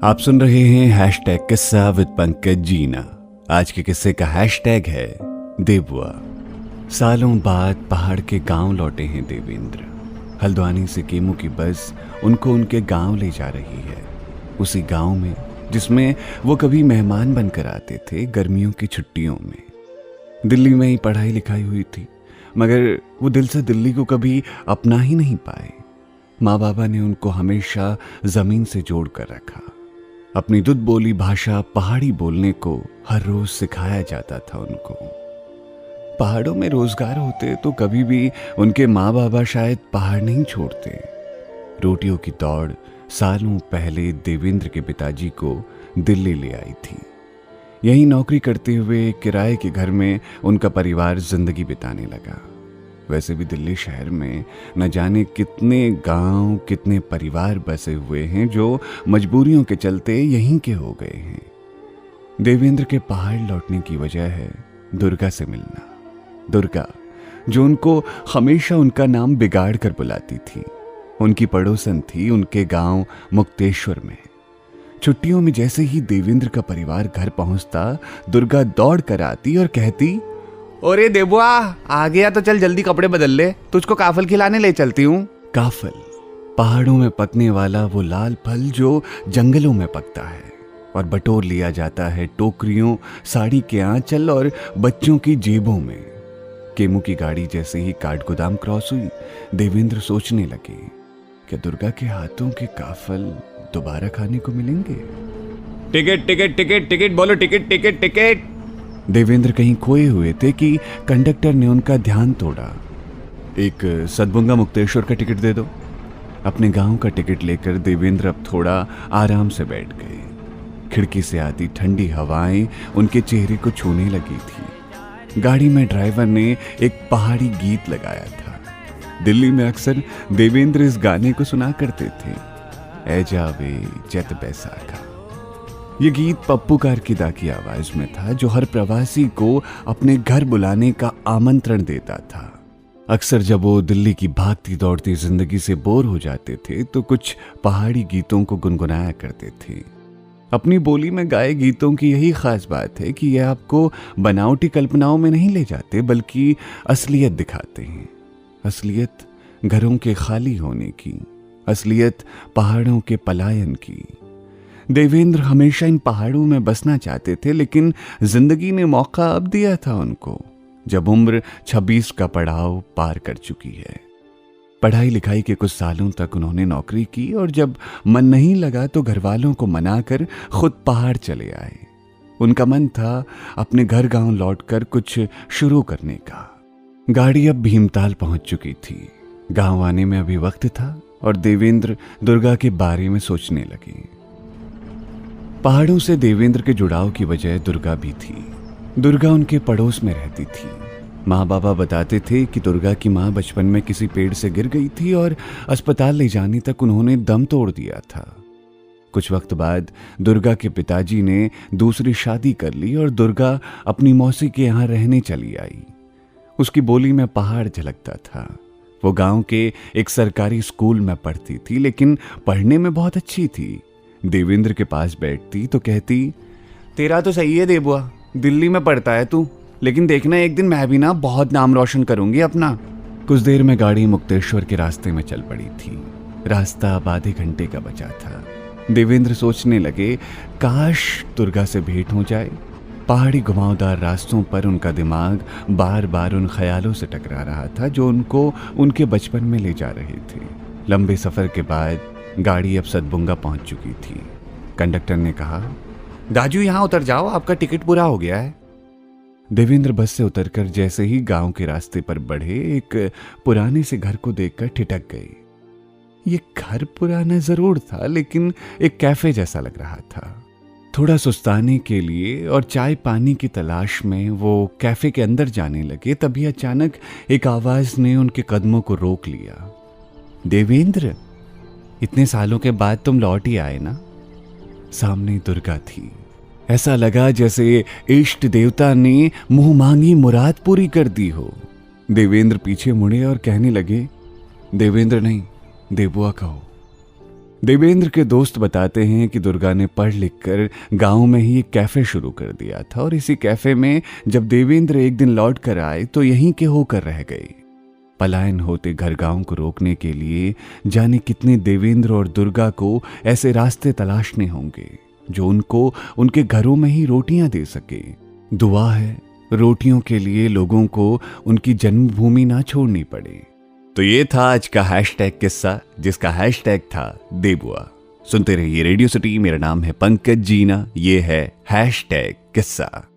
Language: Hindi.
आप सुन रहे हैं हैशटैग किस्सा विद पंकज जीना। आज के किस्से का हैशटैग है देबुआ। सालों बाद पहाड़ के गांव लौटे हैं देवेंद्र। हल्द्वानी से केमू की बस उनको उनके गांव ले जा रही है, उसी गांव में जिसमें वो कभी मेहमान बनकर आते थे गर्मियों की छुट्टियों में। दिल्ली में ही पढ़ाई लिखाई हुई थी, मगर वो दिल से दिल्ली को कभी अपना ही नहीं पाए। माँ बाबा ने उनको हमेशा जमीन से जोड़ कर रखा। अपनी दुध बोली भाषा पहाड़ी बोलने को हर रोज सिखाया जाता था उनको। पहाड़ों में रोजगार होते तो कभी भी उनके माँ बाबा शायद पहाड़ नहीं छोड़ते। रोटियों की दौड़ सालों पहले देवेंद्र के पिताजी को दिल्ली ले आई थी। यहीं नौकरी करते हुए किराए के घर में उनका परिवार जिंदगी बिताने लगा। वैसे भी दिल्ली शहर में न जाने कितने गांव, कितने परिवार बसे हुए हैं जो मजबूरियों के चलते यहीं के हो गए हैं। देवेंद्र के पहाड़ लौटने की वजह है दुर्गा से मिलना। दुर्गा जो उनको हमेशा उनका नाम बिगाड़ कर बुलाती थी, उनकी पड़ोसन थी उनके गांव मुक्तेश्वर में। छुट्टियों में जैसे ही देवेंद्र का परिवार घर पहुंचता, दुर्गा दौड़ कर आती और कहती, अरे देबुआ आ गया तो चल जल्दी कपड़े बदल ले, तुझको काफल खिलाने ले चलती हूँ। काफल पहाड़ों में पकने वाला वो लाल फल जो जंगलों में पकता है और बटोर लिया जाता है टोकरियों, साड़ी के आंचल और बच्चों की जेबों में। केमू की गाड़ी जैसे ही काठगोदाम क्रॉस हुई, देवेंद्र सोचने लगे कि दुर्गा के हाथों के काफल दोबारा खाने को मिलेंगे। टिकट टिकट टिकट टिकट बोलो, टिकट टिकट टिकट। देवेंद्र कहीं खोए हुए थे कि कंडक्टर ने उनका ध्यान तोड़ा। एक सतभुंगा मुक्तेश्वर का टिकट दे दो। अपने गांव का टिकट लेकर देवेंद्र अब थोड़ा आराम से बैठ गए। खिड़की से आती ठंडी हवाएं उनके चेहरे को छूने लगी थी। गाड़ी में ड्राइवर ने एक पहाड़ी गीत लगाया था। दिल्ली में अक्सर देवेंद्र इस गाने को सुना करते थे, ऐ जावे जत बैसाखा। ये गीत पप्पू कारकिदा की आवाज में था, जो हर प्रवासी को अपने घर बुलाने का आमंत्रण देता था। अक्सर जब वो दिल्ली की भागती दौड़ती जिंदगी से बोर हो जाते थे तो कुछ पहाड़ी गीतों को गुनगुनाया करते थे। अपनी बोली में गाए गीतों की यही खास बात है कि ये आपको बनावटी कल्पनाओं में नहीं ले जाते, बल्कि असलियत दिखाते हैं। असलियत घरों के खाली होने की, असलियत पहाड़ों के पलायन की। देवेंद्र हमेशा इन पहाड़ों में बसना चाहते थे, लेकिन जिंदगी ने मौका अब दिया था उनको, जब उम्र 26 का पड़ाव पार कर चुकी है। पढ़ाई लिखाई के कुछ सालों तक उन्होंने नौकरी की और जब मन नहीं लगा तो घर वालों को मनाकर खुद पहाड़ चले आए। उनका मन था अपने घर गांव लौटकर कुछ शुरू करने का। गाड़ी अब भीमताल पहुंच चुकी थी। गांव आने में अभी वक्त था और देवेंद्र दुर्गा के बारे में सोचने लगे। पहाड़ों से देवेंद्र के जुड़ाव की वजह दुर्गा भी थी। दुर्गा उनके पड़ोस में रहती थी। माँ बाबा बताते थे कि दुर्गा की माँ बचपन में किसी पेड़ से गिर गई थी और अस्पताल ले जाने तक उन्होंने दम तोड़ दिया था। कुछ वक्त बाद दुर्गा के पिताजी ने दूसरी शादी कर ली और दुर्गा अपनी मौसी के यहाँ रहने चली आई। उसकी बोली में पहाड़ झलकता था। वो गांव के एक सरकारी स्कूल में पढ़ती थी, लेकिन पढ़ने में बहुत अच्छी थी। देवेंद्र के पास बैठती तो कहती, तेरा तो सही है देबुआ, दिल्ली में पढ़ता है तू, लेकिन देखना एक दिन मैं भी ना बहुत नाम रोशन करूंगी अपना। कुछ देर में गाड़ी मुक्तेश्वर के रास्ते में चल पड़ी थी। रास्ता अब आधे घंटे का बचा था। देवेंद्र सोचने लगे, काश दुर्गा से भेंट हो जाए। पहाड़ी घुमावदार रास्तों पर उनका दिमाग बार बार उन ख्यालों से टकरा रहा था जो उनको उनके बचपन में ले जा रहे थे। लंबे सफर के बाद गाड़ी अब सतभुंगा पहुंच चुकी थी। कंडक्टर ने कहा, दाजू यहाँ उतर जाओ, आपका टिकट पूरा हो गया है। देवेंद्र बस से उतरकर जैसे ही गांव के रास्ते पर बढ़े, एक पुराने से घर को देखकर ठिठक गए। ये घर पुराना जरूर था, लेकिन एक कैफे जैसा लग रहा था। थोड़ा सुस्ताने के लिए और चाय पानी की तलाश में वो कैफे के अंदर जाने लगे, तभी अचानक एक आवाज ने उनके कदमों को रोक लिया। देवेंद्र, इतने सालों के बाद तुम लौट ही आए ना। सामने दुर्गा थी। ऐसा लगा जैसे इष्ट देवता ने मुंह मांगी मुराद पूरी कर दी हो। देवेंद्र पीछे मुड़े और कहने लगे, देवेंद्र नहीं, देबुआ कहो। देवेंद्र के दोस्त बताते हैं कि दुर्गा ने पढ़ लिख कर गाँव में ही एक कैफ़े शुरू कर दिया था और इसी कैफ़े में जब देवेंद्र एक दिन लौट कर आए तो यहीं के होकर रह गए। पलायन होते घर गांव को रोकने के लिए जाने कितने देवेंद्र और दुर्गा को ऐसे रास्ते तलाशने होंगे जो उनको उनके घरों में ही रोटियां दे सके। दुआ है रोटियों के लिए लोगों को उनकी जन्मभूमि ना छोड़नी पड़े। तो ये था आज का हैशटैग किस्सा, जिसका हैशटैग था देबुआ। सुनते रहिए रेडियो सिटी। मेरा नाम है पंकज जीना। ये है हैशटैग किस्सा।